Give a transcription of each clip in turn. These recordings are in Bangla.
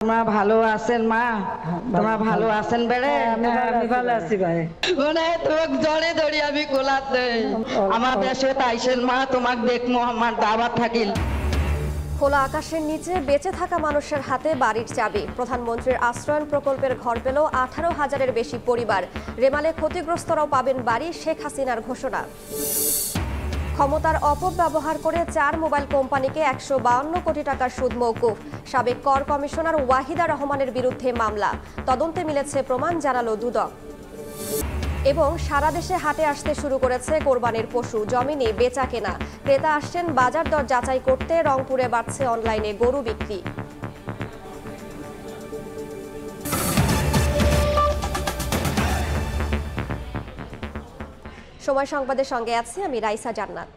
তোমরা ভালো আছেন মা? তোমরা ভালো আছেন বেড়ে? আমি ভালো আছি ভাই। মানে তোমাকে জড়ে ধরি আমি কোলাতে আমার দেশে তাইছেন মা, তোমাকে দেখবো, আমার দাওয়াত থাকিল। খোলা আকাশের নিচে বেঁচে থাকা মানুষের হাতে বাড়ির চাবি। প্রধানমন্ত্রীর আশ্রয়ন প্রকল্পের ঘর পেল 18,000-এর বেশি পরিবার। রেমালে ক্ষতিগ্রস্তরাও পাবেন বাড়ি, শেখ হাসিনার ঘোষণা। ক্ষমতার অপব্যবহার করে 4 মোবাইল কোম্পানিকে 152 কোটি টাকার সুদ মওকুফ। সাবেক কর কমিশনার ওয়াহিদা রহমানের বিরুদ্ধে মামলা। তদন্তে মিলেছে প্রমাণ, জানালো দুদক। এবং সারা দেশে হাটে আসতে শুরু করেছে কোরবানির পশু। জমিনে বেচা কেনা, ক্রেতা আসছেন বাজার দর যাচাই করতে। রংপুরে বাড়ছে অনলাইনে গরু বিক্রি। সময় সংবাদের সঙ্গে আছি আমি রাইসা জান্নাত।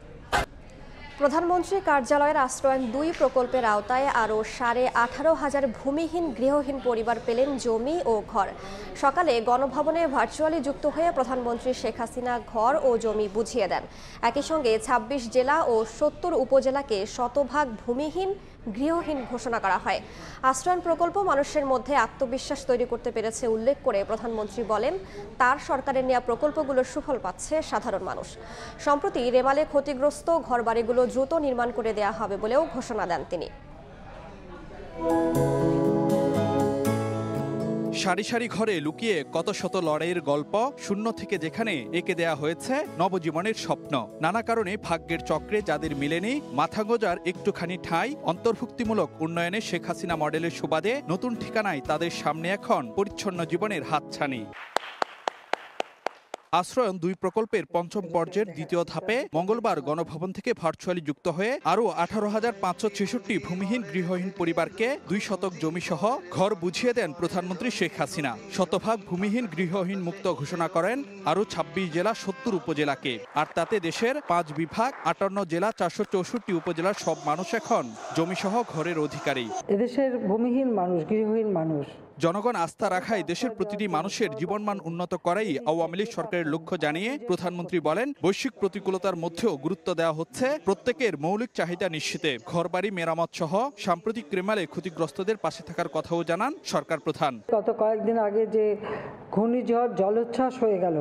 প্রধানমন্ত্রী কার্যালয়ের আশ্রয়ন 2 প্রকল্পের আওতায় আরও 18,500 ভূমিহীন গৃহহীন পরিবার পেলেন জমি ও ঘর। সকালে গণভবনে ভার্চুয়ালি যুক্ত হয়ে প্রধানমন্ত্রী শেখ হাসিনা ঘর ও জমি বুঝিয়ে দেন। একই সঙ্গে 26 জেলা ও 70 উপজেলাকে শতভাগ ভূমিহীন গৃহহীন ঘোষণা করা হয়। আশ্রয়ন প্রকল্প মানুষের মধ্যে আত্মবিশ্বাস তৈরি করতে পেরেছে উল্লেখ করে প্রধানমন্ত্রী বলেন, তার সরকারের নেওয়া প্রকল্পগুলোর সুফল পাচ্ছে সাধারণ মানুষ। সম্প্রতি রেমালে ক্ষতিগ্রস্ত ঘরবাড়িগুলো দ্রুত নির্মাণ করে দেওয়া হবে বলেও ঘোষণা দেন তিনি। সারি সারি ঘরে লুকিয়ে কত শত লড়াইয়ের গল্প, শূন্য থেকে যেখানে এঁকে দেয়া হয়েছে নবজীবনের স্বপ্ন। নানা কারণে ভাগ্যের চক্রে যাদের মিলেনি, মাথা গোজার একটুখানি ঠাঁই, অন্তর্ভুক্তিমূলক উন্নয়নে শেখ হাসিনা মডেলের সুবাদে নতুন ঠিকানায় তাদের সামনে এখন পরিচ্ছন্ন জীবনের হাতছানি। আশ্রয়ন 2 প্রকল্পের 5ম পর্যায়ের 2য় ধাপে মঙ্গলবার গণভবন থেকে ভার্চুয়ালি যুক্ত হয়ে আরও 18,566 ভূমিহীন গৃহহীন পরিবারকে 2 শতক জমি সহ ঘর বুঝিয়ে দেন প্রধানমন্ত্রী শেখ হাসিনা। শতভাগ ভূমিহীন গৃহহীন মুক্ত ঘোষণা করেন আরও 26 জেলা 70 উপজেলাকে। আর তাতে দেশের 5 বিভাগ 58 জেলা 464 উপজেলার সব মানুষ এখন জমি সহ ঘরের অধিকারী। এদেশের ভূমিহীন মানুষ, গৃহহীন মানুষ, জনগণ আস্থা রাখায় দেশের প্রতিটি মানুষের জীবনমান উন্নত করাই আওয়ামী লীগ সরকারের লক্ষ্য জানিয়ে প্রধানমন্ত্রী বলেন, বৈশ্বিক প্রতিকূলতার মধ্যেও গুরুত্ব দেওয়া হচ্ছে প্রত্যেকের মৌলিক চাহিদা নিশ্চিতে। ঘরবাড়ি মেরামত সহ সাম্প্রতিক রেমালে ক্ষতিগ্রস্তদের পাশে থাকার কথাও জানান সরকার প্রধান। গত কয়েকদিন আগে যে ঘূর্ণিঝড় জলোচ্ছ্বাস হয়ে গেল,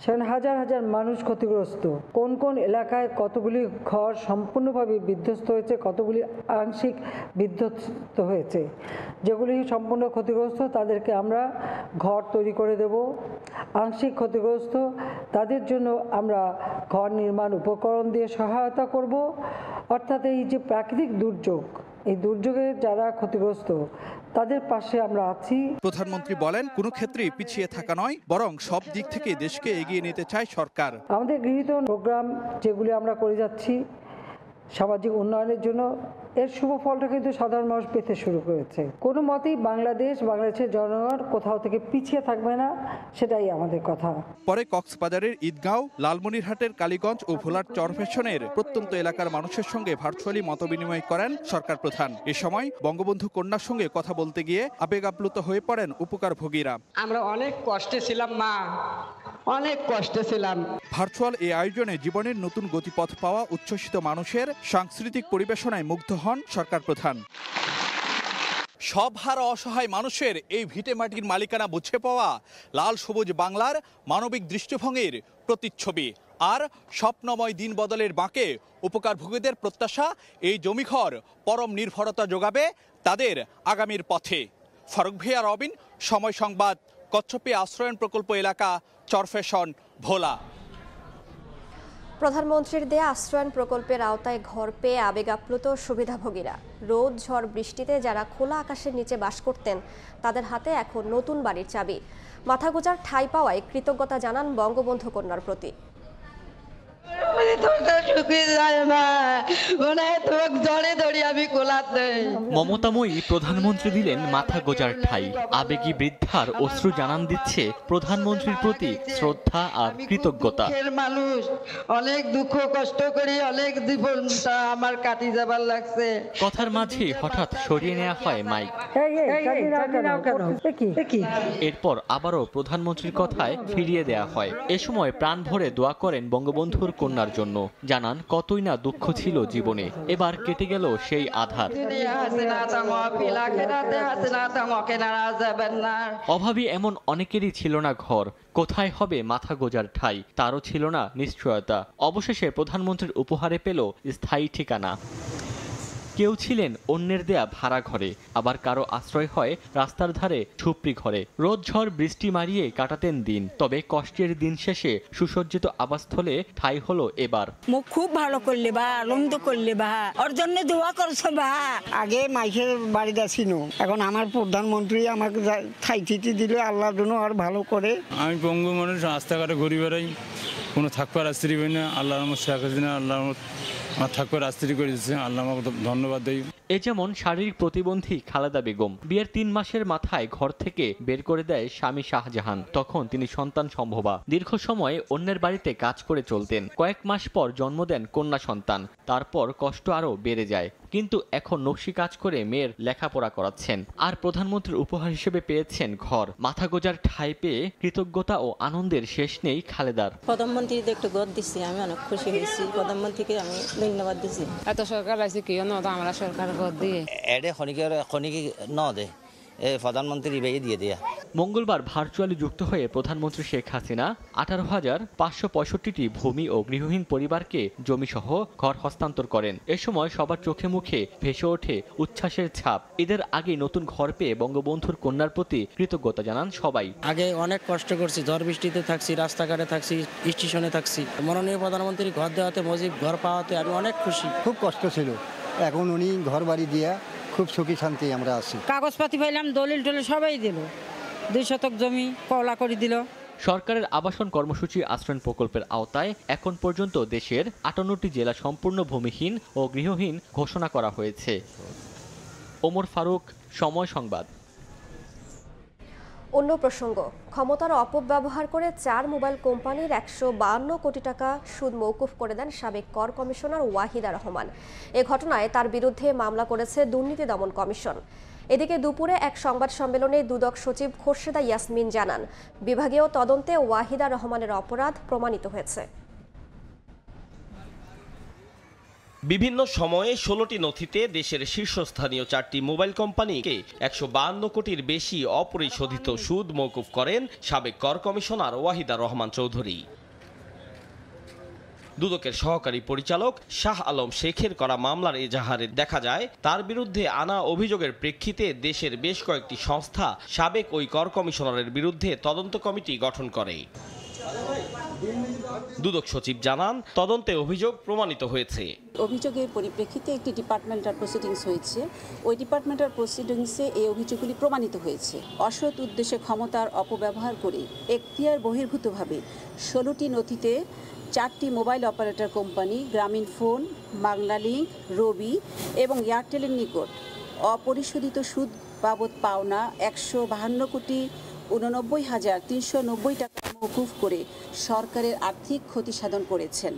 সেখানে হাজার হাজার মানুষ ক্ষতিগ্রস্ত। কোন কোন এলাকায় কতগুলি ঘর সম্পূর্ণভাবে বিধ্বস্ত হয়েছে, কতগুলি আংশিক বিধ্বস্ত হয়েছে, যেগুলি সম্পূর্ণ ক্ষতিগ্রস্ত তাদেরকে আমরা ঘর তৈরি করে দেব। আংশিক ক্ষতিগ্রস্ত তাদের জন্য আমরা ঘর নির্মাণ উপকরণ দিয়ে সহায়তা করব। অর্থাৎ এই যে প্রাকৃতিক দুর্যোগ, এই দুর্যোগে যারা ক্ষতিগ্রস্ত তাদের পাশে আমরা আছি। প্রধানমন্ত্রী বলেন, কোনো ক্ষেত্রেই পিছিয়ে থাকা নয়, বরং সব দিক থেকে দেশকে এগিয়ে নিতে চায় সরকার। আমাদের গৃহীত প্রোগ্রাম যেগুলি আমরা করে যাচ্ছি সামাজিক উন্নয়নের জন্য, এর শুভ ফলটা কিন্তু সাধারণ মানুষ পেতে শুরু করেছে। কোনো মতেই বাংলাদেশের জনগণ কোথাও থেকে পিছিয়ে থাকবে না, সেটাই আমাদের কথা। পরে কক্সবাজারের ঈদগাঁও, লালমনিরহাটের কালীগঞ্জ ও ভোলার চরফ্যাশনের প্রত্যন্ত এলাকার মানুষের সঙ্গে ভার্চুয়ালি মতবিনিময় করেন সরকার প্রধান। এ সময় বঙ্গবন্ধু কন্যার সঙ্গে কথা বলতে গিয়ে আবেগ আপ্লুত হয়ে পড়েন উপকারভোগীরা। আমরা অনেক কষ্টে ছিলাম মা, অনেক কষ্টে ছিলাম। ভার্চুয়াল এই আয়োজনে জীবনের নতুন গতিপথ পাওয়া উচ্ছ্বসিত মানুষের সাংস্কৃতিক পরিবেশনায় মুগ্ধ হন সরকার প্রধান। সব হারা অসহায় মানুষের এই ভিটে মাটির মালিকানা বুঝে পাওয়া লাল সবুজ বাংলার মানবিক দৃষ্টিভঙ্গির প্রতিচ্ছবি। আর স্বপ্নময় দিন বদলের বাঁকে উপকারভোগীদের প্রত্যাশা, এই জমিঘর পরম নির্ভরতা যোগাবে তাদের আগামীর পথে। ফারুক ভিয়া, রবিন, সময় সংবাদ, কচ্ছপে আশ্রয়ন প্রকল্প এলাকা, চরফ্যাশন, ভোলা। প্রধানমন্ত্রীর দেয়া আশ্রয়ন প্রকল্পের আওতায় ঘর পেয়ে আবেগ আপ্লুত সুবিধাভোগীরা। রোদ, ঝড়, বৃষ্টিতে যারা খোলা আকাশের নিচে বাস করতেন তাদের হাতে এখন নতুন বাড়ির চাবি। মাথা গোজার ঠাঁই পাওয়ায় কৃতজ্ঞতা জানান বঙ্গবন্ধু কন্যার প্রতি। মমতাময়ী প্রধানমন্ত্রী দিলেন মাথা গোজার ঠাঁই। আবেগী বৃদ্ধার অশ্রু জানান দিচ্ছে প্রধানমন্ত্রীর প্রতি শ্রদ্ধা আর কৃতজ্ঞতা। মানুষ অনেক দুঃখ কষ্ট করি, অনেক জীবনটা আমার কাটি যাবার লাগছে। কথার মাঝে হঠাৎ সরিয়ে নেওয়া হয় মাইক। এরপর আবারও প্রধানমন্ত্রীর কথায় ফিরিয়ে দেয়া হয়। এ সময় প্রাণ ভরে দোয়া করেন বঙ্গবন্ধুর কন্যার জন্য। জানান কতই না দুঃখ ছিল জীবনে, এবার কেটে গেল সেই আধার। অভাবী এমন অনেকেরই ছিল না ঘর, কোথায় হবে মাথা গোজার ঠাঁই, তারও ছিল না নিশ্চয়তা। অবশেষে প্রধানমন্ত্রীর উপহারে পেল স্থায়ী ঠিকানা। কেউ ছিলেন অন্যের দেয়া ভাড়া ঘরে, আবার কারো আশ্রয় হয় রাস্তার ধারে ঝুপড়ি ঘরে। রোদ ঝড় বৃষ্টি মারিয়ে কাটাতেন দিন, তবে কষ্টের দিন শেষে সুসজ্জিত আবাসস্থলে ঠাঁই হলো এবার। মুখ খুব ভালো করলে বা আনন্দ করলে বা ওর জন্য দোয়া করছো বা। আগে মাইকের বাড়িতে ছিল, এখন আমার প্রধানমন্ত্রী আমাকে ঠাই ঠিটি দিলে আল্লাহর জন্য আর ভালো করে। আমি পঙ্গু মানুষ, রাস্তাঘাটে ঘুরে বেড়াই, কোনো থাকবার আস্ত্রী পাই না। আল্লাহ আমার শেখ হাসিনা আল্লাহ আমার থাকবার আস্ত্রী করে দিচ্ছে, আল্লাহ আমাকে ধন্যবাদ দেই। এ যেমন শারীরিক প্রতিবন্ধী খালেদা বেগম। বিয়ের 3 মাসের মাথায় ঘর থেকে বের করে দেয় স্বামী শাহজাহান। তখন তিনি সন্তান সম্ভবা। দীর্ঘ সময় অন্যের বাড়িতে কাজ করে চলতেন। কয়েক মাস পর জন্ম দেন কন্যা সন্তান। তারপর কষ্ট আরও বেড়ে যায়, কিন্তু এখন নকশি কাজ করে মেয়ের লেখাপড়া করাচ্ছেন। আর প্রধানমন্ত্রীর উপহার হিসেবে পেয়েছেন ঘর। মাথা গোজার ঠাঁই পেয়ে কৃতজ্ঞতা ও আনন্দের শেষ নেই খালেদার। প্রধানমন্ত্রীকে একটু গদ দিচ্ছি, আমি অনেক খুশি হয়েছি। প্রধানমন্ত্রীকে আমি ধন্যবাদ দিচ্ছি। এত সরকার আছে কি আমরা সরকার গদ দিয়ে এডে খনিকে ন দে প্রধানমন্ত্রী বেয়ে দিয়ে দেয়া। মঙ্গলবার ভার্চুয়ালি যুক্ত হয়ে প্রধানমন্ত্রী শেখ হাসিনা 18,565টি ভূমি ও গৃহহীন পরিবারকে জমিসহ ঘর হস্তান্তর করেন। এ সময় সবার চোখে মুখে ভেসে ওঠে উচ্ছ্বাসের ছাপ। ঈদের আগে নতুন ঘর পেয়ে বঙ্গবন্ধুর কন্যার প্রতি কৃতজ্ঞতা জানান সবাই। আগে অনেক কষ্ট করছি, ঝড় বৃষ্টিতে থাকছি, রাস্তাঘাটে থাকছি, স্টেশনে থাকছি। মাননীয় প্রধানমন্ত্রী ঘর দেওয়াতে, মজিব ঘর পাওয়াতে আমি অনেক খুশি। খুব কষ্ট ছিল, এখন উনি ঘর বাড়ি দিয়া খুব সুখী শান্তি আমরা আছি। কাগজপাতি পাইলাম, দলিল টলিল সবাই দিল, 2 শতক জমি কওলা করে দিল। সরকারের আবাসন কর্মসূচি আশ্রয়ণ প্রকল্পের আওতায় এখন পর্যন্ত দেশের 58টি জেলা সম্পূর্ণ ভূমিহীন ও গৃহহীন ঘোষণা করা হয়েছে। ওমর ফারুক, সময় সংবাদ। অন্য প্রসঙ্গ, ক্ষমতার অপব্যবহার করে 4 মোবাইল কোম্পানির 152 কোটি টাকা সুদ মওকুফ করে দেন সাবেক কর কমিশনার ওয়াহিদা রহমান। এ ঘটনায় তার বিরুদ্ধে মামলা করেছে দুর্নীতি দমন কমিশন। এদিকে দুপুরে এক সংবাদ সম্মেলনে দুদক সচিব খোরশেদা ইয়াসমিন জানান, বিভাগীয় তদন্তে ওয়াহিদা রহমানের অপরাধ প্রমাণিত হয়েছে। বিভিন্ন সময়ে 16টি নথিতে দেশের শীর্ষস্থানীয় 4টি মোবাইল কোম্পানিকে 152 কোটির বেশি অপরিশোধিত সুদ মওকুফ করেন সাবেক কর কমিশনার ওয়াহিদা রহমান চৌধুরী। দুদকের সহকারী পরিচালক শাহ আলম শেখের করা মামলার এজাহারে দেখা যায়, তার বিরুদ্ধে আনা অভিযোগের প্রেক্ষিতে দেশের বেশ কয়েকটি সংস্থা সাবেক ওই কর কমিশনারের বিরুদ্ধে তদন্ত কমিটি গঠন করে। দুদক সচিব জানান, তদন্তে অভিযোগ প্রমাণিত হয়েছে। অভিযোগের পরিপ্রেক্ষিতে একটি ডিপার্টমেন্টাল প্রসিডিংস হয়েছে। ওই ডিপার্টমেন্টাল প্রসিডিংসে এই অভিযোগগুলি প্রমাণিত হয়েছে। অসৎ উদ্দেশ্যে ক্ষমতার অপব্যবহার করে এখতিয়ার বহির্ভূতভাবে 16টি নথিতে 4টি মোবাইল অপারেটর কোম্পানি গ্রামীণ ফোন, বাংলালিংক, রবি এবং এয়ারটেলের নিকট অপরিশোধিত সুদ বাবদ পাওনা 152,89,390 টাকা মওকুফ করে সরকারের আর্থিক ক্ষতি সাধন করেছেন।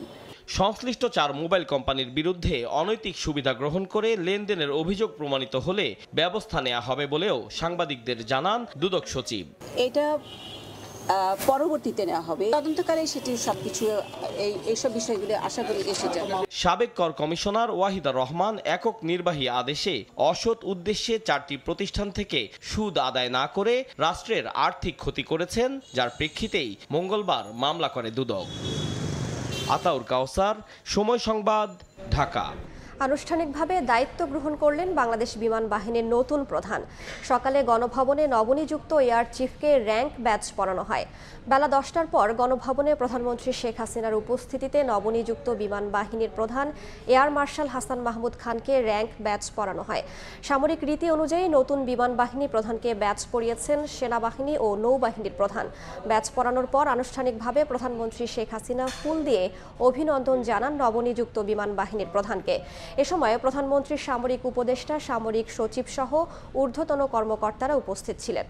সংশ্লিষ্ট 4 মোবাইল কোম্পানির বিরুদ্ধে অনৈতিক সুবিধা গ্রহণ করে লেনদেনের অভিযোগ প্রমাণিত হলে ব্যবস্থা নেওয়া হবে বলেও সাংবাদিকদের জানান দুদক সচিব। এটা পরবর্তীতে নেওয়া হবে, তদন্তকালে সেটি সবকিছু এইসব বিষয়গুলো আশা করি এসে যাবে। সাবেক কর কমিশনার ওয়াহিদা রহমান একক নির্বাহী আদেশে অসৎ উদ্দেশ্যে 4টি প্রতিষ্ঠান থেকে সুদ আদায় না করে রাষ্ট্রের আর্থিক ক্ষতি করেছেন, যার প্রেক্ষিতেই মঙ্গলবার মামলা করে দুদক। আতাউর কাউসার, সময় সংবাদ, ঢাকা। আনুষ্ঠানিকভাবে দায়িত্ব গ্রহণ করলেন বাংলাদেশ বিমান বাহিনীর নতুন প্রধান। সকালে গণভবনে নবনিযুক্ত এয়ার চিফকে র্যাঙ্ক ব্যাজ পরানো হয়। বেলা 10টার পর গণভবনে প্রধানমন্ত্রী শেখ হাসিনার উপস্থিতিতে নবনিযুক্ত বিমান বাহিনীর প্রধান এয়ার মার্শাল হাসান মাহমুদ খানকে র্যাঙ্ক ব্যাজ পরানো হয়। সামরিক রীতি অনুযায়ী নতুন বিমান বাহিনী প্রধানকে ব্যাজ পরিয়েছেন সেনাবাহিনী ও নৌবাহিনীর প্রধান। ব্যাজ পরানোর পর আনুষ্ঠানিকভাবে প্রধানমন্ত্রী শেখ হাসিনা ফুল দিয়ে অভিনন্দন জানান নবনিযুক্ত বিমান বাহিনীর প্রধানকে। এ সময় প্রধানমন্ত্রীর সামরিক উপদেষ্টা, সামরিক সচিব সহ ঊর্ধ্বতন কর্মকর্তারা উপস্থিত ছিলেন।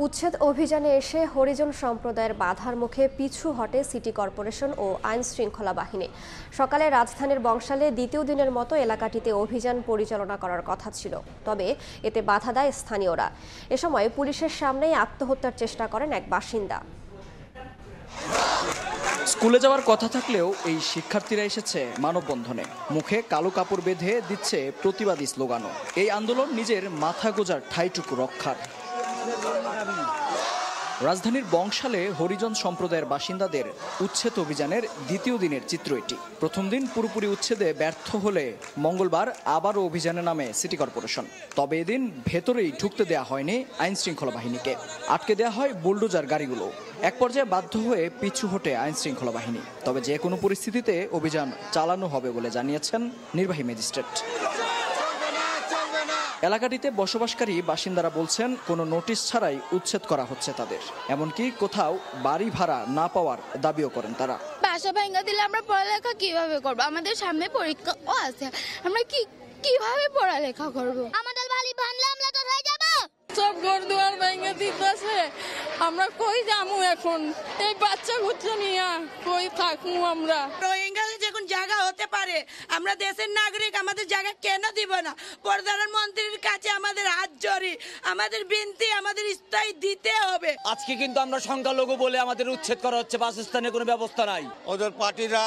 উচ্ছেদ অভিযানে এসে হরিজন সম্প্রদায়ের বাধার মুখে পিছু হটে সিটি কর্পোরেশন ও আইন শৃঙ্খলা বাহিনী। সকালে রাজধানীর বংশালে দ্বিতীয় দিনের মতো এলাকাটিতে অভিযান পরিচালনা করার কথা ছিল, তবে এতে বাধা দেয় স্থানীয়রা। এ সময় পুলিশের সামনেই আত্মহত্যার চেষ্টা করেন এক বাসিন্দা। স্কুলে যাওয়ার কথা থাকলেও এই শিক্ষার্থীরা এসেছে মানববন্ধনে। মুখে কালো কাপড় বেঁধে দিচ্ছে প্রতিবাদী স্লোগানও। এই আন্দোলন নিজের মাথা গোজার ঠাঁইটুকু রক্ষার। রাজধানীর বংশালে হরিজন সম্প্রদায়ের বাসিন্দাদের উচ্ছেদ অভিযানের দ্বিতীয় দিনের চিত্র এটি। প্রথম দিন পুরোপুরি উচ্ছেদে ব্যর্থ হলে মঙ্গলবার আবারও অভিযানে নামে সিটি কর্পোরেশন। তবে এদিন ভেতরেই ঢুকতে দেয়া হয়নি আইন শৃঙ্খলা বাহিনীকে, আটকে দেয়া হয় বুলডোজার গাড়িগুলো। এক পর্যায়ে বাধ্য হয়ে পিছু হটে আইন শৃঙ্খলা বাহিনী। তবে যে কোনো পরিস্থিতিতে অভিযান চালানো হবে বলে জানিয়েছেন নির্বাহী ম্যাজিস্ট্রেট। এলাকাটিতে বসবাসকারী বাসিন্দারা বলছেন কোনো নোটিশ ছাড়াই উচ্ছেদ করা হচ্ছে তাদের, এমনকি কোথাও বাড়ি ভাড়া না পাওয়ার দাবিও করেন তারা। বাসা ভেঙে দিলে আমরা পড়ালেখা কিভাবে করব? আমাদের সামনে পরীক্ষাও আছে, আমরা কিভাবে পড়ালেখা করব? আমাদের বাড়ি ভাঙলে আমরা তো হয়ে যাব। সব ঘর দুয়ার ভেঙে দিতেছে, আমরা কই যামু এখন? এই বাচ্চা কুচ্চা নিয়ে কই থাকমু আমরা? রোহিঙ্গাদের যখন জায়গা হতে পারে, আমরা দেশের নাগরিক, আমাদের জায়গা কেন দিব না? প্রধানমন্ত্রীর কাছে আমাদের হাত জড়ি, আমাদের বিনতি, আমাদের স্থায়ী দিতে হবে। আজকে কিন্তু আমরা সংখ্যালঘু বলে আমাদের উচ্ছেদ করা হচ্ছে, বাসস্থানের কোনো ব্যবস্থা নাই। ওদের পার্টিরা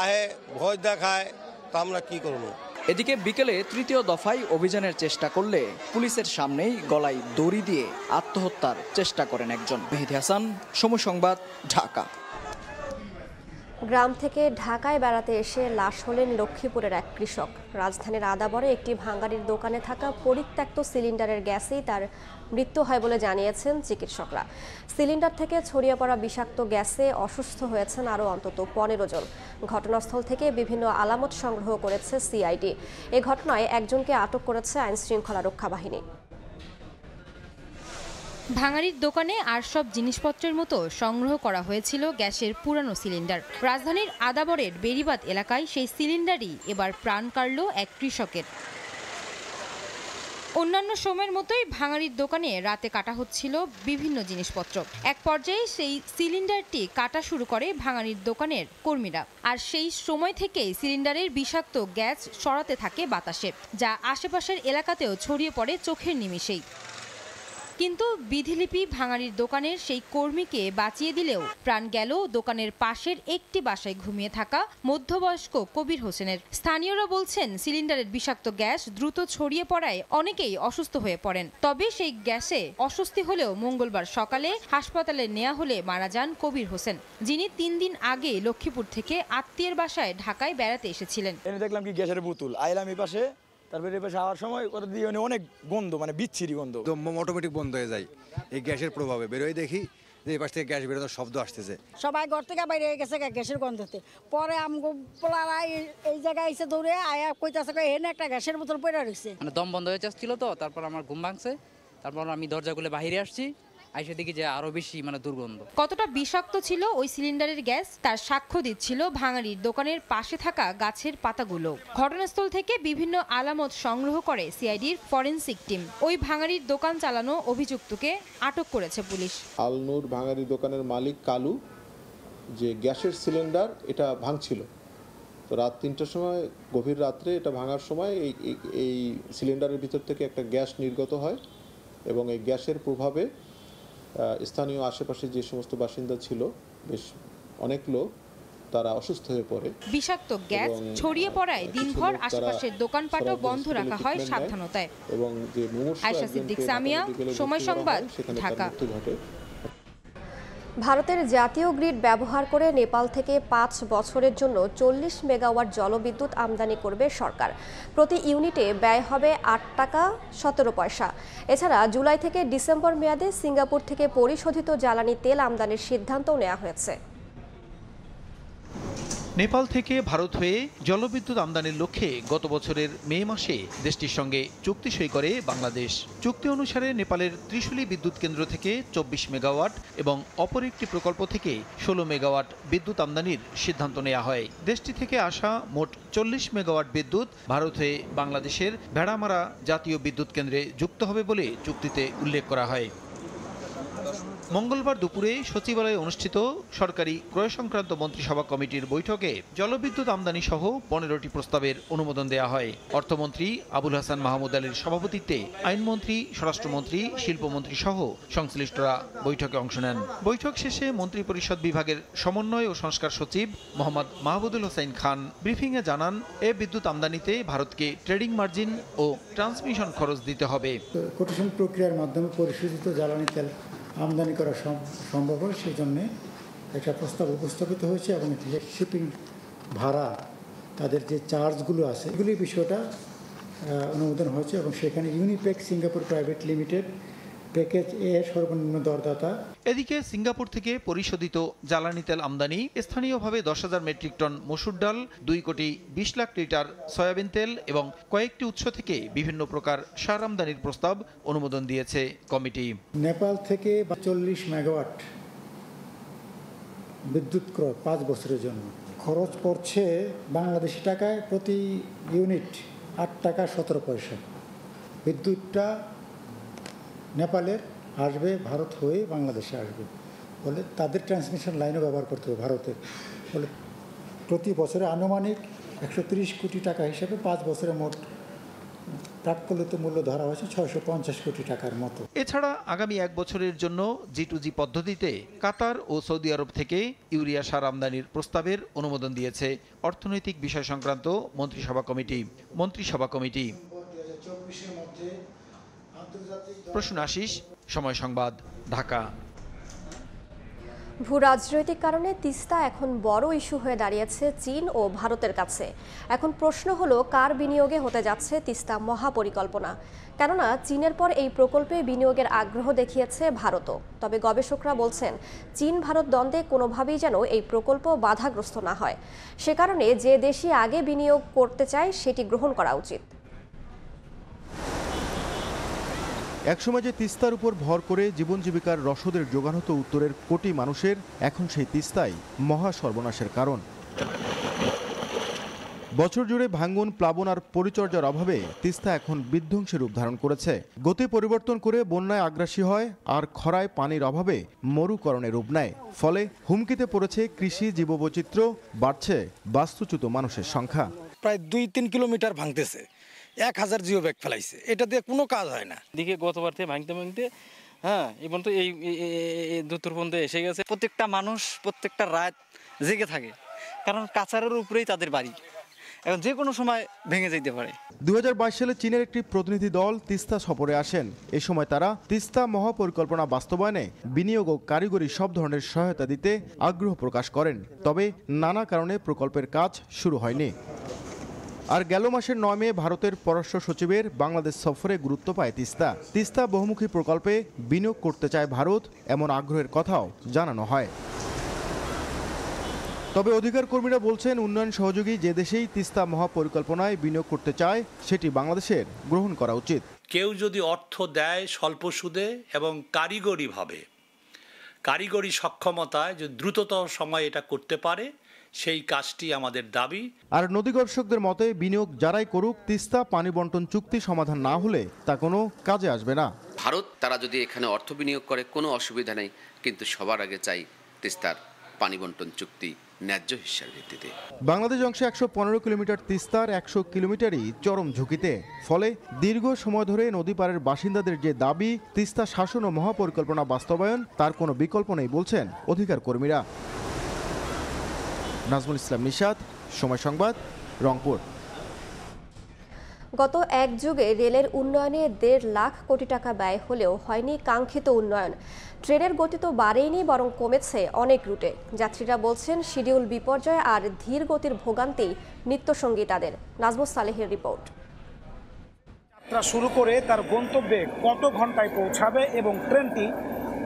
আহে ভয় দেখায়, তা আমরা কি করবো? এদিকে বিকেলে তৃতীয় দফায় অভিযানের চেষ্টা করলে পুলিশের সামনেই গলায় দড়ি দিয়ে আত্মহত্যার চেষ্টা করেন একজন। মেহেদী হাসান, সময় সংবাদ, ঢাকা। গ্রাম থেকে ঢাকায় বেড়াতে এসে লাশ হলেন লক্ষ্মীপুরের এক কৃষক। রাজধানীর আদাবরে একটি ভাঙাড়ির দোকানে থাকা পরিত্যক্ত সিলিন্ডারের গ্যাসেই তার মৃত্যু হয় বলে জানিয়েছেন চিকিৎসকরা। সিলিন্ডার থেকে ছড়িয়ে পড়া বিষাক্ত গ্যাসে অসুস্থ হয়েছেন আরও অন্তত 15 জন। ঘটনাস্থল থেকে বিভিন্ন আলামত সংগ্রহ করেছে সিআইডি। এ ঘটনায় একজনকে আটক করেছে আইন শৃঙ্খলা রক্ষা বাহিনী। ভাঙাড়ির দোকানে আর সব জিনিসপত্রের মতো সংগ্রহ করা হয়েছিল গ্যাসের পুরানো সিলিন্ডার। রাজধানীর আদাবরের বেড়িবাঁধ এলাকায় সেই সিলিন্ডারই এবার প্রাণ কাড়ল এক কৃষকের। অন্যান্য সময়ের মতোই ভাঙাড়ির দোকানে রাতে কাটা হচ্ছিল বিভিন্ন জিনিসপত্র। এক পর্যায়ে সেই সিলিন্ডারটি কাটা শুরু করে ভাঙাড়ির দোকানের কর্মীরা। আর সেই সময় থেকেই সিলিন্ডারের বিষাক্ত গ্যাস সরাতে থাকে বাতাসে, যা আশেপাশের এলাকাতেও ছড়িয়ে পড়ে চোখের নিমিষেই। কিন্তু বিধিলিপি ভাঙাড়ির দোকানের সেই কর্মীকে বাঁচিয়ে দিলেও প্রাণ গেল দোকানের পাশের একটি বাসায় ঘুমিয়ে থাকা মধ্যবয়স্ক কবির হোসেনের। স্থানীয়রা বলছেন সিলিন্ডারের বিষাক্ত গ্যাস দ্রুত ছড়িয়ে পড়ায় অনেকেই অসুস্থ হয়ে পড়েন। তবে সেই গ্যাসে অস্বস্তি হলেও মঙ্গলবার সকালে হাসপাতালে নেওয়া হলে মারা যান কবির হোসেন, যিনি 3 দিন আগে লক্ষ্মীপুর থেকে আত্মীয়ের বাসায় ঢাকায় বেড়াতে এসেছিলেন। দেখলাম কি গ্যাসের বোতল, আইলাম এই পাশে, তারপরে পাশে আওয়ার সময় ওটা দিয়ে অনেক গন্ধ, মানে বিচ্ছিরি গন্ধ, অটোমেটিক বন্ধ হয়ে যায় এই গ্যাসের প্রভাবে। বেরোয় দেখি যে এই পাশ থেকে গ্যাস বেরোতে শব্দ আসতেছে। সবাই ঘর থেকে বাইরে গেছে গ্যাসের গন্ধতে। পরে আমগো পোলারা এই জায়গায় এসে দৌড়ে আয়া কইতাছে এনে একটা গ্যাসের বোতল পড়ে রয়েছে। মানে দম বন্ধ হয়ে যাচ্ছিল তো, তারপর আমার ঘুম ভাঙছে, তারপর আমি দরজা খুলে বাইরে আসছি, আইসে দেখি যে আরো বেশি দুর্গন্ধ। কতটা বিষাক্ত ছিল ওই সিলিন্ডারের গ্যাস তার সাক্ষ্য দিচ্ছিল ভাঙাড়ির দোকানের পাশে থাকা গাছের পাতাগুলো। ঘটনাস্থল থেকে বিভিন্ন আলামত সংগ্রহ করে সিআইডির ফরেনসিক টিম। ওই ভাঙাড়ির দোকান চালানো অভিযুক্তকে আটক করেছে পুলিশ। আলনুর ভাঙাড়ি দোকানের মালিক কালু যে গ্যাসের সিলিন্ডার এটা ভাঙছিল, তো রাত 3টার সময়, গভীর রাত্রে এটা ভাঙার সময় এই সিলিন্ডারের ভিতর থেকে একটা গ্যাস নির্গত হয় এবং এই গ্যাসের প্রভাবে স্থানীয় আশেপাশে যে সমস্ত বাসিন্দা ছিল বেশ অনেক লোক তারা অসুস্থ হয়ে পড়ে। বিষাক্ত গ্যাস ছড়িয়ে পড়ায় দিনভর আশেপাশের দোকানপাটও বন্ধ রাখা হয় সাবধানতায়। এবং যে আয়েশা সিদ্দিক সামিয়া, সময় সংবাদ, ঢাকা। ভারতের জাতীয় গ্রিড ব্যবহার করে নেপাল থেকে 5 বছরের জন্য 40 মেগাওয়াট জলবিদ্যুৎ আমদানি করবে সরকার। প্রতি ইউনিটে ব্যয় হবে 8 টাকা 17 পয়সা। এছাড়া জুলাই থেকে ডিসেম্বর মেয়াদে সিঙ্গাপুর থেকে পরিশোধিত জ্বালানি তেল আমদানির সিদ্ধান্তও নেওয়া হয়েছে। নেপাল থেকে ভারত হয়ে জলবিদ্যুৎ আমদানির লক্ষ্যে গত বছরের মে মাসে দেশটির সঙ্গে চুক্তি সই করে বাংলাদেশ। চুক্তি অনুসারে নেপালের ত্রিশুলি বিদ্যুৎ কেন্দ্র থেকে 24 মেগাওয়াট এবং অপর একটি প্রকল্প থেকে 16 মেগাওয়াট বিদ্যুৎ আমদানির সিদ্ধান্ত নেওয়া হয়। দেশটি থেকে আসা মোট 40 মেগাওয়াট বিদ্যুৎ ভারত হয়ে বাংলাদেশের ভেড়ামারা জাতীয় বিদ্যুৎ কেন্দ্রে যুক্ত হবে বলে চুক্তিতে উল্লেখ করা হয়। মঙ্গলবার দুপুরে সচিবালয়ে অনুষ্ঠিত সরকারি ক্রয় সংক্রান্ত মন্ত্রিসভা কমিটির বৈঠকে জলবিদ্যুৎ আমদানি সহ 15টি প্রস্তাবের অনুমোদন দেওয়া হয়। অর্থমন্ত্রী আবুল হাসান মাহমুদ আলীর সভাপতিত্বে আইনমন্ত্রী, স্বরাষ্ট্রমন্ত্রী, শিল্পমন্ত্রী সহ সংশ্লিষ্টরা বৈঠকে অংশ নেন। বৈঠক শেষে মন্ত্রিপরিষদ বিভাগের সমন্বয় ও সংস্কার সচিব মোহাম্মদ মাহবুদুল হোসেন খান ব্রিফিংয়ে জানান, এ বিদ্যুৎ আমদানিতে ভারতকে ট্রেডিং মার্জিন ও ট্রান্সমিশন খরচ দিতে হবে। কোটেশন প্রক্রিয়ার মাধ্যমে পরিশোধিত জ্বালানি তেল আমদানি করা সম্ভব হয়, সেই জন্যে একটা প্রস্তাব উপস্থাপিত হয়েছে এবং শিপিং ভাড়া, তাদের যে চার্জগুলো আছে এগুলি বিষয়টা অনুমোদন হয়েছে এবং সেখানে Unipec Singapore private limited package এ সর্বনিম্ন দরদাতা। এদিকে সিঙ্গাপুর থেকে পরিশোধিত জ্বালানি তেল আমদানি, স্থানীয়ভাবে 10,000 মেট্রিক টন মসুর ডাল, 2 কোটি 20 লাখ লিটার সয়াবিন তেল এবং কয়েকটি উৎস থেকে বিভিন্ন প্রকার সার আমদানির প্রস্তাব অনুমোদন দিয়েছে কমিটি। নেপাল থেকে 40 মেগাওয়াট বিদ্যুৎ ক্রয় 5 বছরের জন্য খরচ পড়ছে বাংলাদেশি টাকায় প্রতি ইউনিট 8 টাকা 17 পয়সা। বিদ্যুৎটা নেপালের আসবে, ভারত হয়ে বাংলাদেশে আসবে বলে তাদের ট্রান্সমিশন লাইনও ব্যবহার করতে হবে ভারতের, বলে প্রতি বছরে আনুমানিক 130 কোটি টাকা হিসেবে 5 বছরে মোট প্রাক্কলিত মূল্য ধরা হয়েছে 650 কোটি টাকার মতো। এছাড়া আগামী 1 বছরের জন্য G2G পদ্ধতিতে কাতার ও সৌদি আরব থেকে ইউরিয়া সার আমদানির প্রস্তাবের অনুমোদন দিয়েছে অর্থনৈতিক বিষয় সংক্রান্ত মন্ত্রিসভা কমিটি। প্রশ্ন আশিস, সময় সংবাদ, ঢাকা। ভূ রাজনৈতিক কারণে তিস্তা এখন বড় ইস্যু হয়ে দাঁড়িয়েছে চীন ও ভারতের কাছে। এখন প্রশ্ন হলো, কার বিনিয়োগে হতে যাচ্ছে তিস্তা মহাপরিকল্পনা? কেননা চীনের পর এই প্রকল্পে বিনিয়োগের আগ্রহ দেখিয়েছে ভারতও। তবে গবেষকরা বলছেন, চীন ভারত দ্বন্দ্বে কোনোভাবেই যেন এই প্রকল্প বাধাগ্রস্ত না হয়। সে কারণে যে দেশই আগে বিনিয়োগ করতে চায় সেটি গ্রহণ করা উচিত। একসময় যে তিস্তার উপর ভর করে জীবন জীবিকার রসদের যোগান হতো উত্তরের কোটি মানুষের, এখন সেই তিস্তাই মহা সর্বনাশের কারণ। বছর জুড়ে ভাঙ্গন, প্লাবন আর পরিচর্যার অভাবে তিস্তা এখন বিধ্বংসী রূপ ধারণ করেছে। গতি পরিবর্তন করে বন্যায় আগ্রাসী হয় আর খরায় পানির অভাবে মরুকরণে রূপ নেয়। ফলে হুমকিতে পড়েছে কৃষি, জীববৈচিত্র্য, বাড়ছে বাস্তুচ্যুত মানুষের সংখ্যা। প্রায় 2-3 কিলোমিটার ভাঙতেছে, 1000 জিও ব্যাগ ফেলাইছে, এটা দিয়ে কোনো কাজ হয় না। দিকে গতবার থেকে ভাঙতে এবং তো এই দূরপন্থে এসে গেছে। প্রত্যেকটা মানুষ প্রত্যেকটা রাত জেগে থাকে, কারণ কাছারের উপরেই তাদের বাড়ি, এখন যে কোনো সময় ভেঙে যেতে পারে। 2022 সালে চীনের একটি প্রতিনিধি দল তিস্তা সফরে আসেন। এ সময় তারা তিস্তা মহাপরিকল্পনা বাস্তবায়নে বিনিয়োগ ও কারিগরি সব ধরনের সহায়তা দিতে আগ্রহ প্রকাশ করেন। তবে নানা কারণে প্রকল্পের কাজ শুরু হয়নি। আর গেল মাসের 9 মে ভারতের পররাষ্ট্র সচিবের বাংলাদেশ সফরে গুরুত্ব পায় তিস্তা বহুমুখী প্রকল্পে বিনিয়োগ করতে চায় ভারত, এমন আগ্রহের কথাও জানানো হয়। তবে অধিকার কর্মীরা বলছেন, উন্নয়ন সহযোগী যে দেশেই তিস্তা মহাপরিকল্পনায় বিনিয়োগ করতে চায় সেটি বাংলাদেশের গ্রহণ করা উচিত। কেউ যদি অর্থ দেয় স্বল্প সুদে এবং কারিগরি সক্ষমতায় যে দ্রুততর সময় এটা করতে পারে, সেই কাজটি আমাদের দাবি। আর নদী গবেষকদের মতে, বিনিয়োগ যারাই করুক, তিস্তা পানি বন্টন চুক্তি সমাধান না হলে তা কোনো কাজে আসবে না। ভারত তারা যদি এখানে অর্থ বিনিয়োগ করে কোনো অসুবিধা নেই, কিন্তু সবার আগে চাই তিস্তার পানি বন্টন চুক্তি ন্যায্য হিসার ভিত্তিতে। বাংলাদেশ অংশে 115 কিলোমিটার তিস্তার 100 কিলোমিটারই চরম ঝুঁকিতে। ফলে দীর্ঘ সময় ধরে নদী পাড়ের বাসিন্দাদের যে দাবি তিস্তা শাসন ও মহাপরিকল্পনা বাস্তবায়ন, তার কোনো বিকল্প নেই বলছেন অধিকার কর্মীরা। নাজমুল ইসলাম নিশাত, সময় সংবাদ, রংপুর। গত এক যুগে রেলের উন্নয়নে 1.5 লাখ কোটি টাকা ব্যয় হলেও হয়নি কাঙ্ক্ষিত উন্নয়ন। ট্রেনের গতি তো বাড়েইনি, বরং কমেছে অনেক রুটে। যাত্রীরা বলছেন, শিডিউল বিপর্যয় আর ধীর গতির ভোগান্তি নিত্যসঙ্গী তাদের। নাজমুস সালেহের রিপোর্ট। যাত্রা শুরু করে তার গন্তব্যে কত ঘন্টায় পৌঁছাবে এবং ট্রেনটি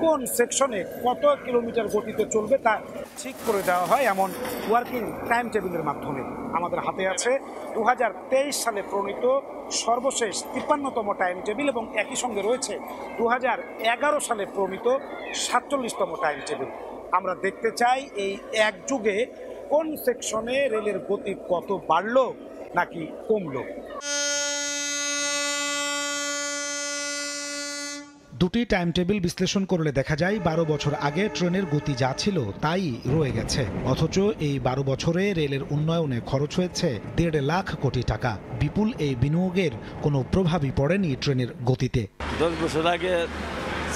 কোন সেকশনে কত কিলোমিটার গতিতে চলবে তা ঠিক করে দেওয়া হয় এমন ওয়ার্কিং টাইম টেবিলের মাধ্যমে। আমাদের হাতে আছে 2023 সালে প্রণীত সর্বশেষ 53তম টাইম টেবিল এবং একই সঙ্গে রয়েছে 2011 সালে প্রণীত 47তম টাইম টেবিল। আমরা দেখতে চাই এই এক যুগে কোন সেকশনে রেলের গতি কত বাড়লো নাকি কমলো। দুটি টাইম টেবিল বিশ্লেষণ করলে দেখা যায় 12 বছর আগে ট্রেনের গতি যা ছিল তাই রয়ে গেছে, অথচ এই 12 বছরে রেলের উন্নয়নে খরচ হয়েছে 1.5 লাখ কোটি টাকা। বিপুল এই বিনিয়োগের কোনো প্রভাবই পড়েনি ট্রেনের গতিতে। 10 বছর আগে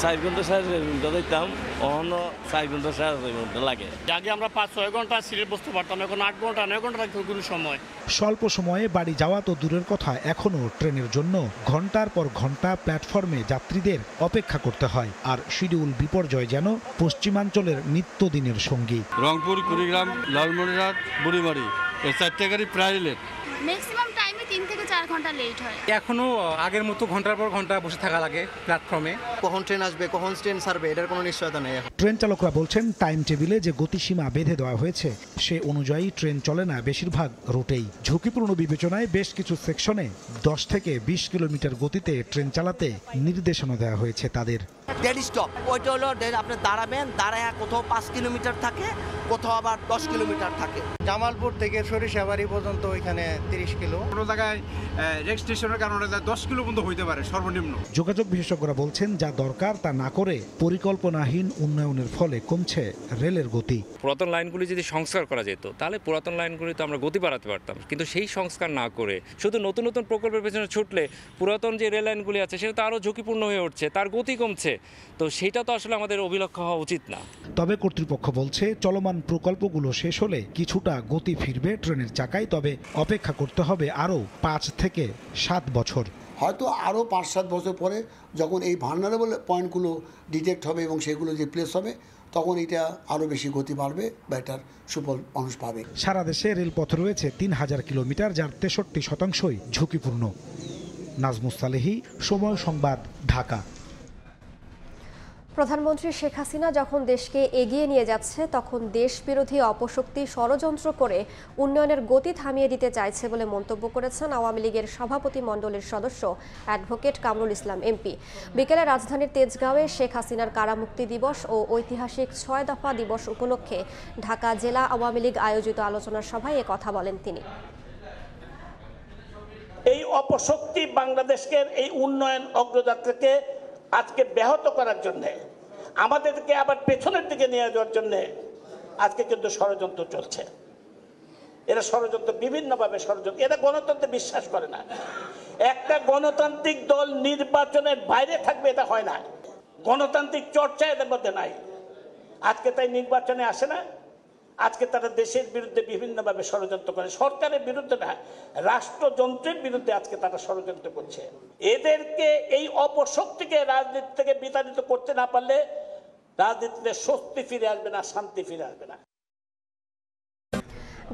4 ঘন্টা 4.5 ঘন্টা দিতাম, অন্য 4 ঘন্টা 4.5 ঘন্টা লাগে। আগে আমরা 5-6 ঘন্টা সিরিয়াল বসতে পারতাম, এখন 8 ঘন্টা 9 ঘন্টা লাগবে কোনো সময়। স্বল্প সময়ে বাড়ি যাওয়া তো দূরের কথা, এখনও ট্রেনের জন্য ঘন্টার পর ঘন্টা প্ল্যাটফর্মে যাত্রীদের অপেক্ষা করতে হয়। আর শিডিউল বিপর্যয় যেন পশ্চিমাঞ্চলের নিত্যদিনের সঙ্গী। রংপুর, কুড়িগ্রাম, লালমনিরহাট, বুড়িমারি এই 4টা গাড়ি প্রায় লেট। ম্যাক্সিমাম টাইমে 3 থেকে 4 ঘন্টা লেট হয়। এখনো আগের মতো ঘন্টার পর ঘন্টা বসে থাকা লাগে প্ল্যাটফর্মে। কখন ট্রেন আসবে, কখন ট্রেন ছাড়বে, এটার কোনো নিশ্চয়তা নেই। ট্রেন চালকরা বলছেন টাইম টেবিলে যে গতিসীমা বেঁধে দেওয়া হয়েছে সে অনুযায়ী ট্রেন চলে না বেশিরভাগ রুটেই। ঝুঁকিপূর্ণ বিবেচনায় বেশ কিছু সেকশনে 10 থেকে 20 কিলোমিটার গতিতে ট্রেন চালাতে নির্দেশনা দেওয়া হয়েছে তাদের। ডেড স্টপ ওইটা হলো আপনি দাঁড়াবেন, দাঁড়ায় কোথাও 5 কিলোমিটার থাকে, কোথাও আবার 10 কিলোমিটার থাকে। জামালপুর থেকে সরিষাবাড়ি পর্যন্ত ওইখানে 30 কিলো, কোনো জায়গায় রেজিস্ট্রেশনের কারণে 10 কিলো পর্যন্ত হইতে পারে সর্বনিম্ন। যোগাযোগ বিশেষজ্ঞরা বলছেন যা দরকার তা না করে পরিকল্পনাহীন উন্নয়নের ফলে কমছে রেলের গতি। পুরাতন লাইনগুলি যদি সংস্কার করা যেত তাহলে পুরাতন লাইনগুলি তো আমরা গতি বাড়াতে পারতাম, কিন্তু সেই সংস্কার না করে শুধু নতুন নতুন প্রকল্পের পেছনে ছুটলে পুরাতন যে রেল লাইনগুলি আছে সেটা তো আরও ঝুঁকিপূর্ণ হয়ে উঠছে, তার গতি কমছে। তো সেটা তো আসলে আমাদের অভিলক্ষ্য হওয়া উচিত না। তবে কর্তৃপক্ষ বলছে চলমান প্রকল্পগুলো শেষ হলে কিছুটা গতি ফিরবে ট্রেনের চাকায়, তবে অপেক্ষা করতে হবে আরও 5 থেকে 7 বছর। হয়তো আরও 5-7 বছর পরে যখন এই ভালনারেবল পয়েন্টগুলো ডিটেক্ট হবে এবং সেগুলো রিপ্লেস হবে, তখন এটা আরও বেশি গতি বাড়বে বা এটার সুফল মানুষ পাবে। সারা দেশে রেলপথ রয়েছে 3000 কিলোমিটার, যার 63% ঝুঁকিপূর্ণ। নাজমুস সালেহী, সময় সংবাদ, ঢাকা। প্রধানমন্ত্রী শেখ হাসিনা যখন দেশকে এগিয়ে নিয়ে যাচ্ছে তখন দেশবিরোধী অপশক্তি ষড়যন্ত্র করে উন্নয়নের গতি থামিয়ে দিতে চাইছে বলে মন্তব্য করেছেন আওয়ামী লীগের সভাপতি মণ্ডলীর সদস্য অ্যাডভোকেট কামরুল ইসলাম এমপি। বিকেলে রাজধানীর তেজগাঁওয়ে শেখ হাসিনার কারামুক্তি দিবস ও ঐতিহাসিক 6 দফা দিবস উপলক্ষে ঢাকা জেলা আওয়ামী লীগ আয়োজিত আলোচনা সভায় এ কথা বলেন তিনি। এই অপশক্তি বাংলাদেশকে এই উন্নয়ন অগ্রযাত্রাকে আজকে ব্যাহত করার জন্য, আমাদেরকে আবার পেছনের দিকে নিয়ে যাওয়ার জন্য আজকে কিন্তু ষড়যন্ত্র চলছে। এরা ষড়যন্ত্র বিভিন্নভাবে ষড়যন্ত্র, এরা গণতন্ত্রে বিশ্বাস করে না। একটা গণতান্ত্রিক দল নির্বাচনের বাইরে থাকবে এটা হয় না, গণতান্ত্রিক চর্চা এদের মধ্যে নাই। আজকে তাই নির্বাচনে আসে না, আজকে তারা দেশের বিরুদ্ধে বিভিন্নভাবে ষড়যন্ত্র করে, সরকারের বিরুদ্ধে না, রাষ্ট্রযন্ত্রের বিরুদ্ধে আজকে তারা ষড়যন্ত্র করছে। এদেরকে এই অপশক্তিকে রাজনীতি থেকে বিতাড়িত করতে না পারলে রাজনীতিতে স্বস্তি ফিরে আসবে না, শান্তি ফিরে আসবে না।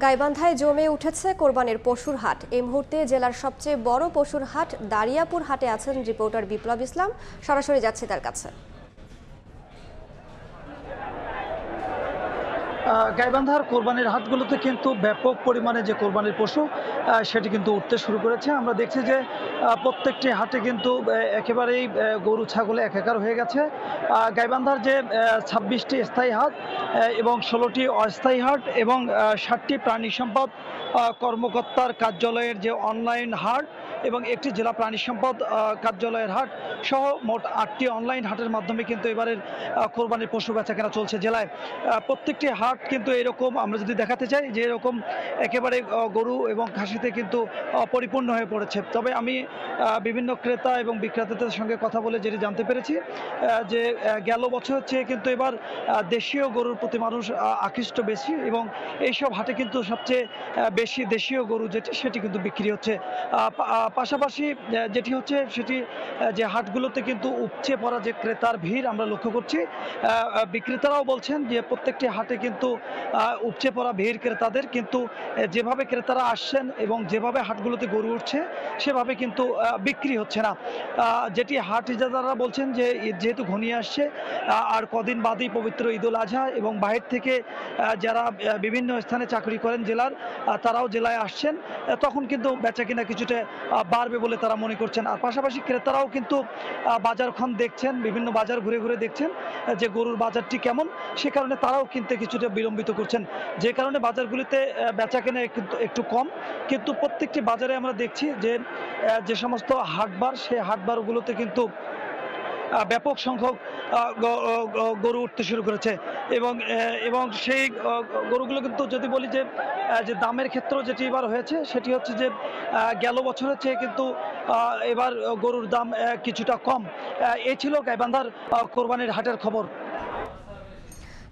গাইবান্ধায় জমে উঠেছে কোরবানির পশুর হাট। এই মুহূর্তে জেলার সবচেয়ে বড় পশুর হাট দারিয়াপুর হাটে আছেন রিপোর্টার বিপ্লব ইসলাম, সরাসরি যাচ্ছে তার কাছে। গাইবান্ধার কোরবানির হাটগুলোতে কিন্তু ব্যাপক পরিমাণে যে কোরবানির পশু সেটি কিন্তু উঠতে শুরু করেছে। আমরা দেখছি যে প্রত্যেকটি হাটে কিন্তু একেবারেই গরু ছাগলে একাকার হয়ে গেছে। গাইবান্ধার যে 26টি স্থায়ী হাট এবং 16টি অস্থায়ী হাট এবং 60টি প্রাণী সম্পদ কর্মকর্তার কার্যালয়ের যে অনলাইন হাট এবং একটি জেলা প্রাণী সম্পদ কার্যালয়ের হাট সহ মোট 8টি অনলাইন হাটের মাধ্যমে কিন্তু এবারের কোরবানির পশু বেচাকেনা চলছে জেলায়। প্রত্যেকটি হাট কিন্তু এরকম আমরা যদি দেখাতে চাই যে এরকম একেবারে গরু এবং খাসিতে কিন্তু পরিপূর্ণ হয়ে পড়েছে। তবে আমি বিভিন্ন ক্রেতা এবং বিক্রেতাদের সঙ্গে কথা বলে যেটি জানতে পেরেছি যে গেল বছর চেয়ে কিন্তু এবার দেশীয় গরুর প্রতি মানুষ আকৃষ্ট বেশি এবং এইসব হাটে কিন্তু সবচেয়ে বেশি দেশীয় গরু সেটি কিন্তু বিক্রি হচ্ছে। পাশাপাশি যেটি হচ্ছে সেটি যে হাটগুলোতে কিন্তু উপচে পড়া যে ক্রেতার ভিড় আমরা লক্ষ্য করছি। বিক্রেতারাও বলছেন যে প্রত্যেকটি হাটে কিন্তু উপচে পড়া ভিড় ক্রেতাদের, কিন্তু যেভাবে ক্রেতারা আসছেন এবং যেভাবে হাটগুলোতে গরু উঠছে সেভাবে কিন্তু বিক্রি হচ্ছে না। যেটি হাট ইজারাদাররা বলছেন যে যেহেতু ঘনিয়ে আসছে আর কদিন বাদেই পবিত্র ঈদুল আজহা এবং বাইরে থেকে যারা বিভিন্ন স্থানে চাকরি করেন জেলার তারাও জেলায় আসছেন, তখন কিন্তু বেচাকেনা কিছুটা বাড়বে বলে তারা মনে করছেন। আর পাশাপাশি ক্রেতারাও কিন্তু বাজারক্ষণ দেখছেন, বিভিন্ন বাজার ঘুরে ঘুরে দেখছেন যে গরুর বাজারটি কেমন, সে কারণে তারাও কিনতে কিছুটা বিলম্বিত করছেন, যে কারণে বাজারগুলিতে বেচাকেনা একটু কম। কিন্তু প্রত্যেকটি বাজারে আমরা দেখছি যে যে সমস্ত হাটবার সেই হাটবারগুলোতে কিন্তু ব্যাপক সংখ্যক গরু উঠতে শুরু করেছে এবং সেই গরুগুলো কিন্তু যদি বলি যে দামের ক্ষেত্রেও যেটি এবার হয়েছে সেটি হচ্ছে যে গেল বছরের চেয়ে কিন্তু এবার গরুর দাম কিছুটা কম। এই ছিল গাইবান্ধার কোরবানির হাটের খবর।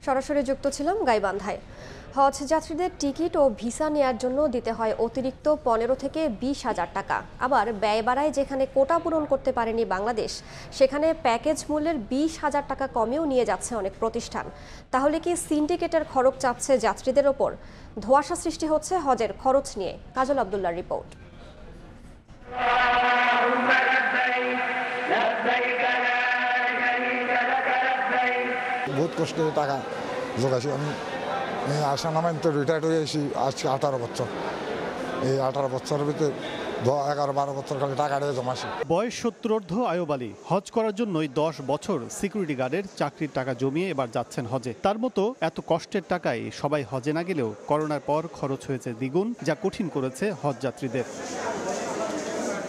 সরাসরি যুক্ত ছিলাম গাইবান্ধায়। হজ যাত্রীদের টিকিট ও ভিসা নেয়ার জন্য দিতে হয় অতিরিক্ত 15 থেকে 20,000 টাকা। আবার ব্যয় বাড়ায় যেখানে কোটা পূরণ করতে পারেনি বাংলাদেশ, সেখানে প্যাকেজ মূল্যের 20,000 টাকা কমেও নিয়ে যাচ্ছে অনেক প্রতিষ্ঠান। তাহলে কি সিন্ডিকেটের খরচ চাপছে যাত্রীদের ওপর? ধোঁয়াশা সৃষ্টি হচ্ছে হজের খরচ নিয়ে। কাজল আব্দুল্লাহর রিপোর্ট। বহুত কষ্ট টাকা জোগাইছি আমি। আসাম নামাই তো রিটায়ার্ড হয়ে এসেছি আজকে 18 বছর। এই 18 বছরের ভিতরে 11-12 বছর খালি টাকাটা জমাছি। বয়স 70 আয়ুব আলী হজ করার জন্যই 10 বছর সিকিউরিটি গার্ডের চাকরির টাকা জমিয়ে এবার যাচ্ছেন হজে। তার মতো এত কষ্টের টাকায় সবাই হজে না গেলেও করোনার পর খরচ হয়েছে দ্বিগুণ, যা কঠিন করেছে হজ যাত্রীদের।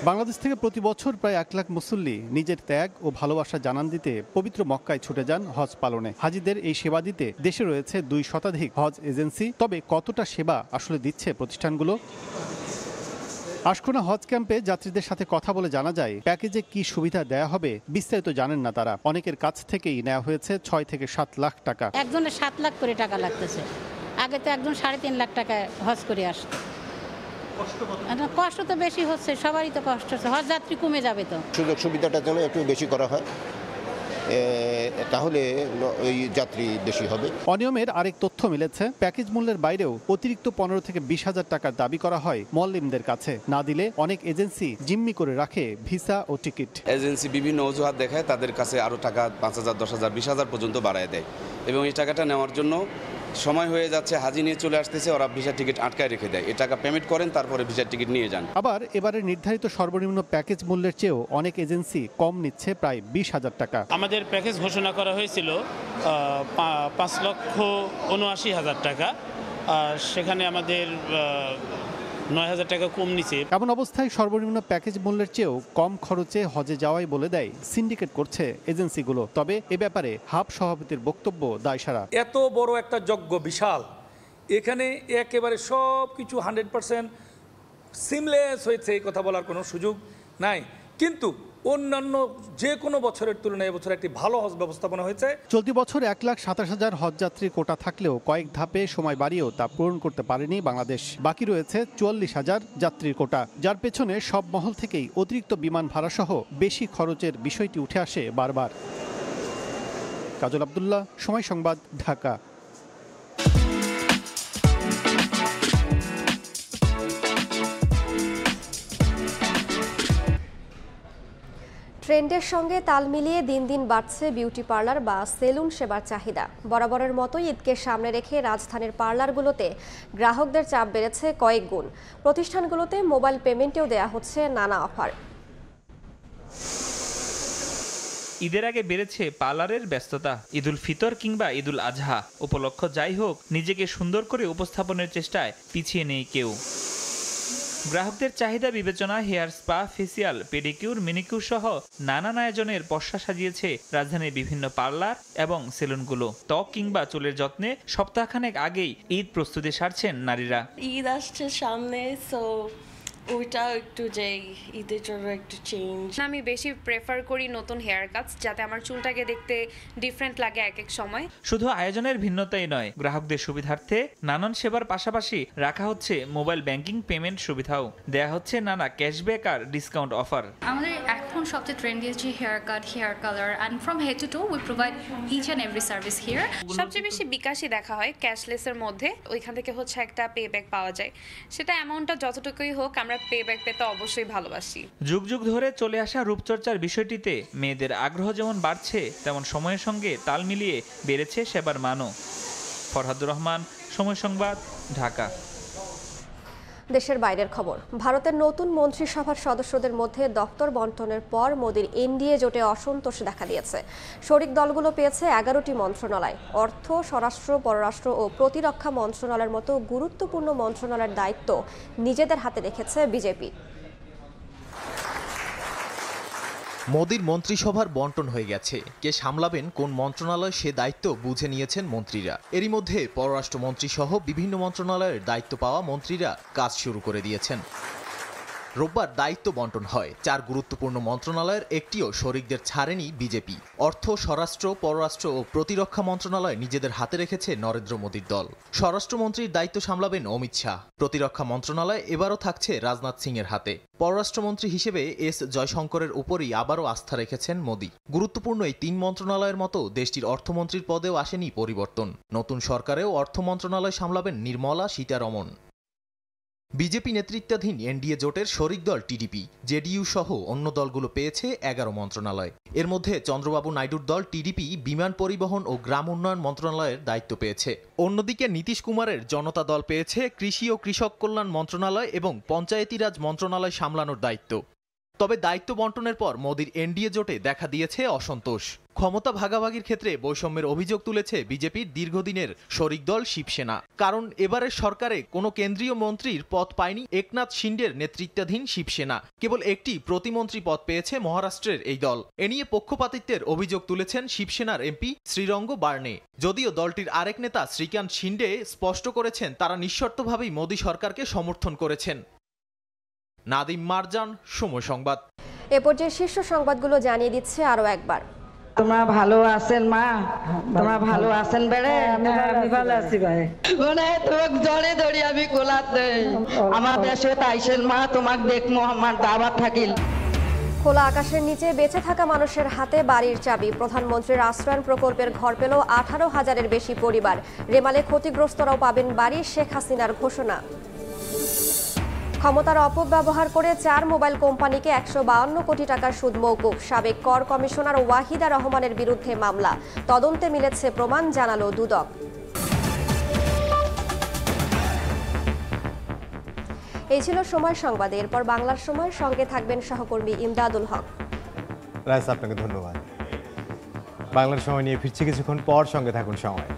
বাংলাদেশ থেকে প্রতি বছর প্রায় 1 লাখ মুসল্লি নিজের ত্যাগ ও ভালোবাসা জানান দিতে পবিত্র মক্কায় ছুটে যান হজ পালনে। হাজিদের এই সেবা দিতে দেশে রয়েছে 2 শতাধিক হজ এজেন্সি। তবে কতটা সেবা আসলে দিচ্ছে প্রতিষ্ঠানগুলো? আশকোনা হজ ক্যাম্পে যাত্রীদের সাথে কথা বলে জানা যায় প্যাকেজে কি সুবিধা দেয়া হবে বিস্তারিত জানেন না তারা। অনেকের কাছ থেকেই নেওয়া হয়েছে 6 থেকে 7 লাখ টাকা। একজনের 7 লাখ করে টাকা লাগতেছে। আগে তো একজন 3.5 লাখ টাকা হজ করে আসতো। কষ্ট তো বেশি হচ্ছে, সবারই তো কষ্ট হচ্ছে। হজ যাত্রী কমে যাবে তো। সুযোগ সুবিধাটা যেন একটু বেশি করা হয়, তাহলে ওই যাত্রী বেশি হবে। অনিয়মের আরেক তথ্য মিলেছে, প্যাকেজ মূল্যের বাইরেও অতিরিক্ত 15 থেকে 20,000 টাকার দাবি করা হয় মুআল্লিমদের কাছে। না দিলে অনেক এজেন্সি জিম্মি করে রাখে ভিসা ও টিকিট। এজেন্সি বিভিন্ন অজুহাত দেখায়, তাদের কাছে আরও টাকা 5,000, 10,000, 20,000 পর্যন্ত বাড়ায় দেয় এবং এই টাকাটা নেওয়ার জন্য সময় হয়ে যাচ্ছে, হাজি নিয়ে চলে আসতেছে, ওরা ভিসা টিকিট আটকায় রেখে দেয়। এই টাকা পেমেন্ট করেন, তারপরে ভিসা টিকিট নিয়ে যান। আবার এবারে নির্ধারিত সর্বনিম্ন প্যাকেজ মূল্যের চেয়েও অনেক এজেন্সি কম নিচ্ছে প্রায় 20,000 টাকা। আমাদের প্যাকেজ ঘোষণা করা হয়েছিল 5,79,000 টাকা, সেখানে আমাদের 9,000 টাকা কম নিচ্ছে। এমন অবস্থায় সর্বনিম্ন প্যাকেজ মূল্যের চেয়েও কম খরচে হজে যাওয়াই বলে দেয় সিন্ডিকেট করছে এজেন্সিগুলো। তবে এ ব্যাপারে হাব সভাপতির বক্তব্য দায়সারা। এত বড় একটা যজ্ঞ বিশাল, এখানে একেবারে সব কিছু 100% সিমলেস হয়েছে, এই কথা বলার কোনো সুযোগ নাই। কিন্তু অন্যান্য যে কোনো বছরের তুলনায় এবছর একটি ভালো হজ ব্যবস্থাপনা হয়েছে। চলতি বছর 1,27,000 হজযাত্রীর কোটা থাকলেও কয়েক ধাপে সময় বাড়িয়েও তা পূরণ করতে পারেনি বাংলাদেশ। বাকি রয়েছে 44,000 যাত্রীর কোটা, যার পেছনে সব মহল থেকেই অতিরিক্ত বিমান ভাড়া সহ বেশি খরচের বিষয়টি উঠে আসে বারবার। কাজল আব্দুল্লাহ, সময় সংবাদ, ঢাকা। ট্রেন্ডের সঙ্গে তাল মিলিয়ে দিন দিন বাড়ছে বিউটি পার্লার বা সেলুন সেবার চাহিদা। বরাবরের মতোই ঈদকে সামনে রেখে রাজধানীর পার্লারগুলোতে গ্রাহকদের চাপ বেড়েছে কয়েক গুণ। প্রতিষ্ঠানগুলোতে মোবাইল পেমেন্টেও দেয়া হচ্ছে নানা অফার। ঈদের আগে বেড়েছে পার্লারের ব্যস্ততা। ঈদুল ফিতর কিংবা ঈদুল আজহা উপলক্ষ যাই হোক, নিজেকে সুন্দর করে উপস্থাপনের চেষ্টায় পিছিয়ে নেই কেউ। গ্রাহকদের চাহিদা বিবেচনায় হেয়ার স্পা, ফেসিয়াল, পেডিকিউর, মিনিকিউর সহ নানান আয়োজনের পসরা সাজিয়েছে রাজধানীর বিভিন্ন পার্লার এবং সেলুনগুলো। ত্বক কিংবা চুলের যত্নে সপ্তাহখানেক আগেই ঈদ প্রস্তুতি সারছেন নারীরা। ঈদ আসছে সামনে, সো ওইটাও একটু যে ঈদের জন্য একটু চেঞ্জ। আমি বেশি প্রেফার করি নতুন হেয়ার কাটস, যাতে আমার চুলটাকে দেখতে ডিফারেন্ট লাগে এক এক সময়। শুধু আয়োজনের ভিন্নতাই নয়, গ্রাহকদের সুবিধার্থে নানান সেবার পাশাপাশি রাখা হচ্ছে মোবাইল ব্যাংকিং পেমেন্ট সুবিধাও। দেয়া হচ্ছে নানা ক্যাশব্যাক আর ডিসকাউন্ট অফার। আমাদের এখন সবচেয়ে ট্রেন্ডি হচ্ছে hair cut, hair colour, and from head to toe we provide each and every service here. সবচেয়ে বেশি বিকাশই দেখা হয় ক্যাশলেসের মধ্যে। ওইখান থেকে হচ্ছে একটা পে ব্যাক পাওয়া যায়, সেটা অ্যামাউন্টটা যতটুকুই হোক আমরা পে ব্যাক পেতে অবশ্যই ভালোবাসি। যুগ যুগ ধরে চলে আসা রূপচর্চার বিষয়টিতে মেয়েদের আগ্রহ যেমন বাড়ছে, তেমন সময়ের সঙ্গে তাল মিলিয়ে বেড়েছে সেবার মানও। ফরহাদুর রহমান, সময় সংবাদ, ঢাকা। দেশের বাইরের খবর। ভারতের নতুন মন্ত্রিসভার সদস্যদের মধ্যে দপ্তর বন্টনের পর মোদির এনডিএ জোটে অসন্তোষ দেখা দিয়েছে। শরিক দলগুলো পেয়েছে 11টি মন্ত্রণালয়। অর্থ, স্বরাষ্ট্র, পররাষ্ট্র ও প্রতিরক্ষা মন্ত্রণালয়ের মতো গুরুত্বপূর্ণ মন্ত্রণালয়ের দায়িত্ব নিজেদের হাতে রেখেছে বিজেপি। মোদির মন্ত্রিসভার বন্টন হয়ে গেছে। কে সামলাবেন কোন মন্ত্রণালয় সে দায়িত্ব বুঝে নিয়েছেন মন্ত্রীরা। এরই মধ্যে পররাষ্ট্রমন্ত্রী সহ বিভিন্ন মন্ত্রণালয়ের দায়িত্ব পাওয়া মন্ত্রীরা কাজ শুরু করে দিয়েছেন। রোববার দায়িত্ব বন্টন হয়। 4 গুরুত্বপূর্ণ মন্ত্রণালয়ের একটিও শরিকদের ছাড়েনি বিজেপি। অর্থ, স্বরাষ্ট্র, পররাষ্ট্র ও প্রতিরক্ষা মন্ত্রণালয় নিজেদের হাতে রেখেছে নরেন্দ্র মোদীর দল। স্বরাষ্ট্রমন্ত্রীর দায়িত্ব সামলাবেন অমিত শাহ। প্রতিরক্ষা মন্ত্রণালয় এবারও থাকছে রাজনাথ সিংয়ের হাতে। পররাষ্ট্রমন্ত্রী হিসেবে এস জয়শঙ্করের উপরই আবারও আস্থা রেখেছেন মোদী। গুরুত্বপূর্ণ এই 3 মন্ত্রণালয়ের মতো দেশটির অর্থমন্ত্রীর পদেও আসেনি পরিবর্তন। নতুন সরকারেও অর্থ মন্ত্রণালয় সামলাবেন নির্মলা সীতারমণ। বিজেপি নেতৃত্বাধীন এনডিএ জোটের শরিক দল টিডিপি, জেডিইউ সহ অন্য দলগুলো পেয়েছে 11 মন্ত্রণালয়। এর মধ্যে চন্দ্রবাবু নাইডুর দল টিডিপি বিমান পরিবহন ও গ্রাম উন্নয়ন মন্ত্রণালয়ের দায়িত্ব পেয়েছে। অন্যদিকে নীতিশ কুমারের জনতা দল পেয়েছে কৃষি ও কৃষক কল্যাণ মন্ত্রণালয় এবং পঞ্চায়েতি রাজ মন্ত্রণালয় সামলানোর দায়িত্ব। তবে দায়িত্ব বন্টনের পর মোদির এনডিএ জোটে দেখা দিয়েছে অসন্তোষ। ক্ষমতা ভাগাভাগির ক্ষেত্রে বৈষম্যের অভিযোগ তুলেছে বিজেপির দীর্ঘদিনের শরিক দল শিবসেনা। কারণ এবারের সরকারে কোনো কেন্দ্রীয় মন্ত্রীর পদ পায়নি একনাথ শিন্ডের নেতৃত্বাধীন শিবসেনা। কেবল একটি প্রতিমন্ত্রী পদ পেয়েছে মহারাষ্ট্রের এই দল। এ নিয়ে পক্ষপাতিত্বের অভিযোগ তুলেছেন শিবসেনার এমপি শ্রীরঙ্গ বার্নে। যদিও দলটির আরেক নেতা শ্রীকান্ত শিন্ডে স্পষ্ট করেছেন তারা নিঃশর্তভাবেই মোদী সরকারকে সমর্থন করেছেন। নাদিম মারজান, সময় সংবাদ। এ পর্যায়ে শীর্ষ সংবাদগুলো জানিয়ে দিচ্ছে আরো একবার। তোমরা ভালো আছেন মা? তোমরা ভালো আছেন বেড়ে? আমি ভালো আছি ভাই। মানে তোমাকে জড়ে ধরি আমি কোলাত দেই। আমার দেশে তাইছেন মা, তোমাকে দেখমো আমার দাওয়াত থাকিল। খোলা আকাশের নিচে বেঁচে থাকা মানুষের হাতে বাড়ির চাবি। প্রধানমন্ত্রীর আশ্রয়ণ প্রকল্পের ঘর পেল 18,000-এর বেশি পরিবার। রেমালে ক্ষতিগ্রস্তরাও পাবেন বাড়ি, শেখ হাসিনার ঘোষণা। ক্ষমতার অপব্যবহার করে 4 মোবাইল কোম্পানিকে 152 কোটি টাকার সুদ মওকুফ। সাবেক কর কমিশনার ওয়াহিদা রহমানের বিরুদ্ধে মামলা। তদন্তে মিলেছে প্রমাণ, জানালো দুদক। এই ছিল সময় সংবাদ। এরপর বাংলার সময়, সঙ্গে থাকবেন সহকর্মী ইমদাদুল হক। রাইস, আপনাকে ধন্যবাদ। বাংলার সময় নিয়ে ফিরছি কিছুক্ষণ পর, সঙ্গে থাকুন সময়।